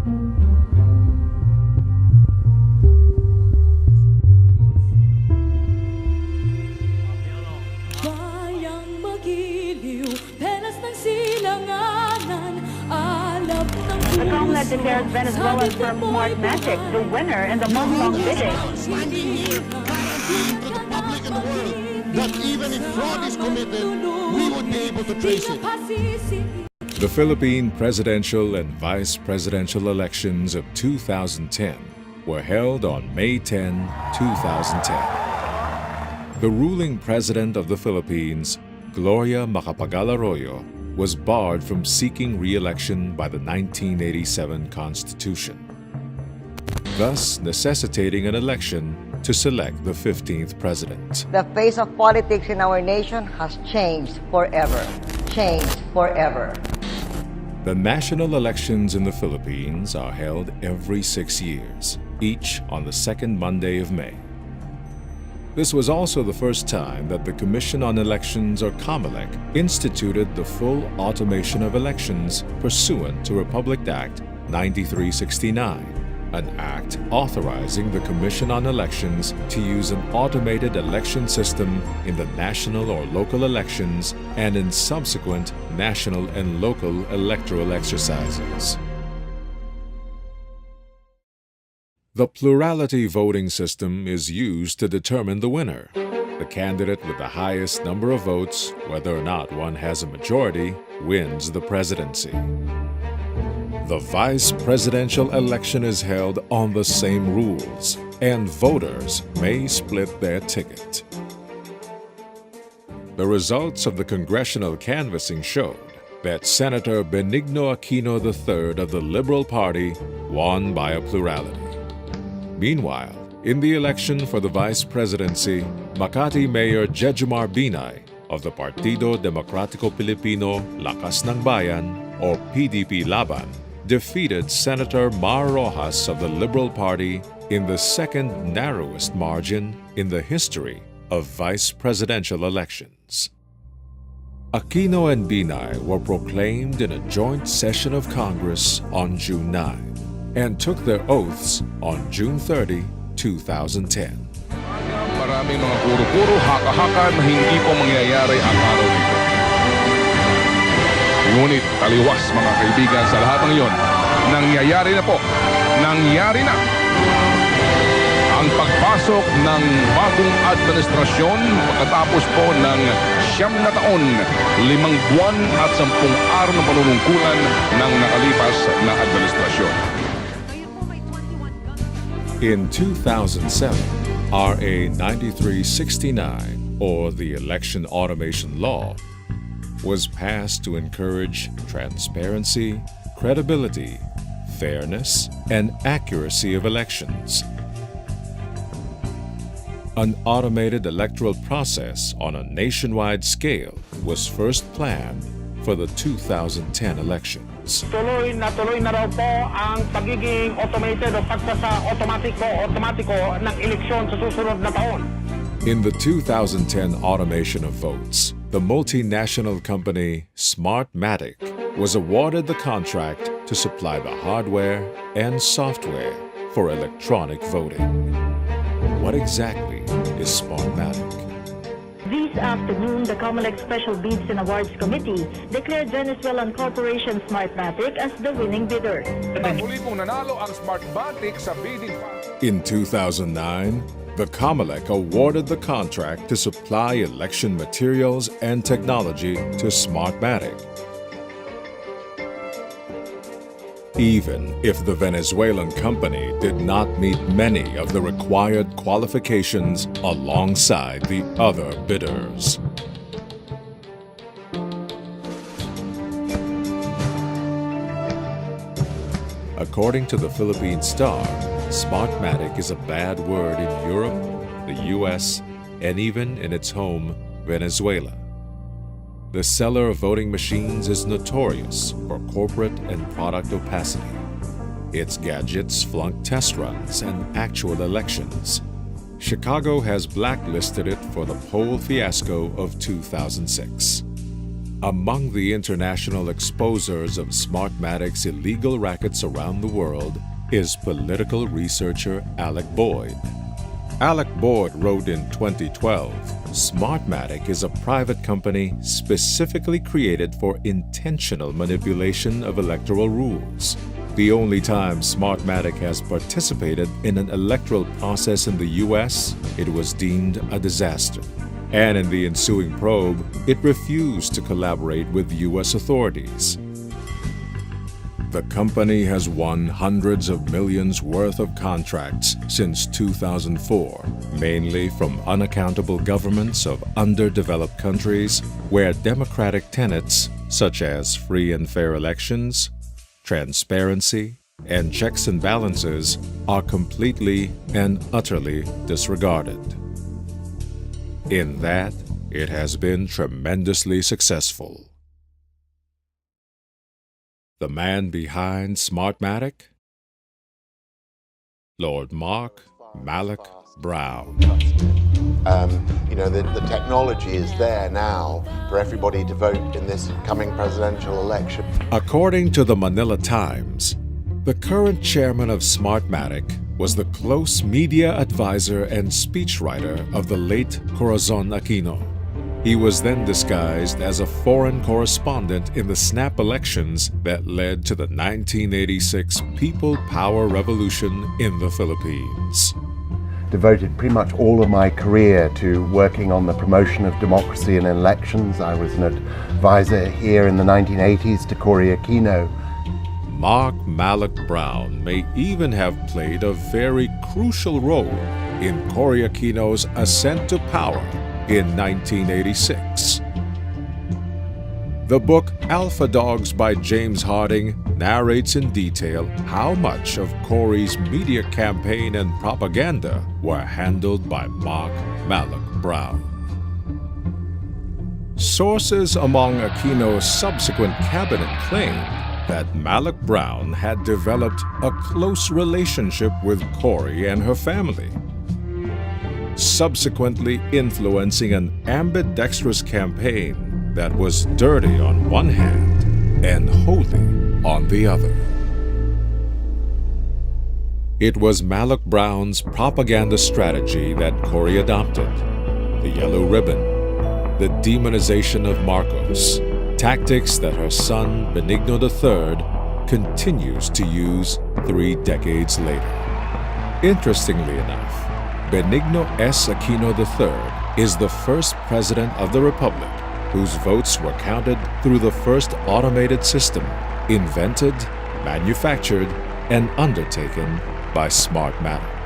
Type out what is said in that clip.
The COMELEC declared Venezuelan firm Smart Magic the winner in the month-long bidding. Standing here, guaranteeing to the public and the world that even if fraud is committed, we would be able to trace it. The Philippine presidential and vice presidential elections of 2010 were held on May 10, 2010. The ruling president of the Philippines, Gloria Macapagal-Arroyo, was barred from seeking re-election by the 1987 Constitution, thus necessitating an election to select the 15th president. The face of politics in our nation has changed forever. Changed forever. The national elections in the Philippines are held every 6 years, each on the second Monday of May. This was also the first time that the Commission on Elections, or COMELEC, instituted the full automation of elections pursuant to Republic Act 9369, an act authorizing the Commission on Elections to use an automated election system in the national or local elections and in subsequent national and local electoral exercises. The plurality voting system is used to determine the winner. The candidate with the highest number of votes, whether or not one has a majority, wins the presidency. The vice presidential election is held on the same rules, and voters may split their ticket. The results of the congressional canvassing showed that Senator Benigno Aquino III of the Liberal Party won by a plurality. Meanwhile, in the election for the vice presidency, Makati Mayor Jejomar Binay of the Partido Demokratiko Pilipino Lakas ng Bayan, or PDP Laban, defeated Senator Mar Rojas of the Liberal Party in the second narrowest margin in the history of vice presidential elections. Aquino and Binay were proclaimed in a joint session of Congress on June 9 and took their oaths on June 30, 2010. Maraming mga puro-puro, haka-haka na hindi po mangyayari ang araw nito. Ngunit taliwas mga kaibigan sa lahat ng iyon, nangyayari na po, nangyari na ang pagpasok ng bagong administrasyon pagkatapos po ng 9 na taon, 5 buwan at 10 araw ng panunungkulan ng nakalipas na administrasyon. In 2007, RA 9369, or the Election Automation Law, was passed to encourage transparency, credibility, fairness, and accuracy of elections. An automated electoral process on a nationwide scale was first planned for the 2010 elections. Tuloy na raw po ang pagiging automated o automatiko ng eleksyon sa susunod na taon. In the 2010 automation of votes, the multinational company Smartmatic was awarded the contract to supply the hardware and software for electronic voting. What exactly is Smartmatic? This afternoon, the COMELEC Special Bids and Awards Committee declared Venezuelan corporation Smartmatic as the winning bidder. Muli pong nanalo ang Smartmatic sa bidding. In 2009, the COMELEC awarded the contract to supply election materials and technology to Smartmatic. Even if the Venezuelan company did not meet many of the required qualifications alongside the other bidders. According to the Philippine Star, Smartmatic is a bad word in Europe, the US, and even in its home, Venezuela. The seller of voting machines is notorious for corporate and product opacity. Its gadgets flunk test runs and actual elections. Chicago has blacklisted it for the poll fiasco of 2006. Among the international exposers of Smartmatic's illegal rackets around the world is political researcher Alec Boyd. Alec Boyd wrote in 2012, Smartmatic is a private company specifically created for intentional manipulation of electoral rules. The only time Smartmatic has participated in an electoral process in the U.S., it was deemed a disaster. And in the ensuing probe, it refused to collaborate with U.S. authorities. The company has won hundreds of millions worth of contracts since 2004, mainly from unaccountable governments of underdeveloped countries where democratic tenets such as free and fair elections, transparency, and checks and balances are completely and utterly disregarded. In that, it has been tremendously successful. The man behind Smartmatic? Lord Mark Malloch Brown. The technology is there now for everybody to vote in this coming presidential election. According to the Manila Times, the current chairman of Smartmatic was the close media advisor and speechwriter of the late Corazon Aquino. He was then disguised as a foreign correspondent in the snap elections that led to the 1986 People Power Revolution in the Philippines. Devoted pretty much all of my career to working on the promotion of democracy in elections. I was an advisor here in the 1980s to Cory Aquino. Mark Malloch Brown may even have played a very crucial role in Cory Aquino's ascent to power in 1986. The book Alpha Dogs by James Harding narrates in detail how much of Cory's media campaign and propaganda were handled by Mark Malloch Brown. Sources among Aquino's subsequent cabinet claimed that Malloch Brown had developed a close relationship with Cory and her family, subsequently influencing an ambidextrous campaign that was dirty on one hand and holy on the other. It was Malloch Brown's propaganda strategy that Cory adopted: the yellow ribbon, the demonization of Marcos, tactics that her son Benigno III continues to use 3 decades later. Interestingly enough, Benigno S. Aquino III is the first president of the Republic whose votes were counted through the first automated system invented, manufactured, and undertaken by Smartmatic.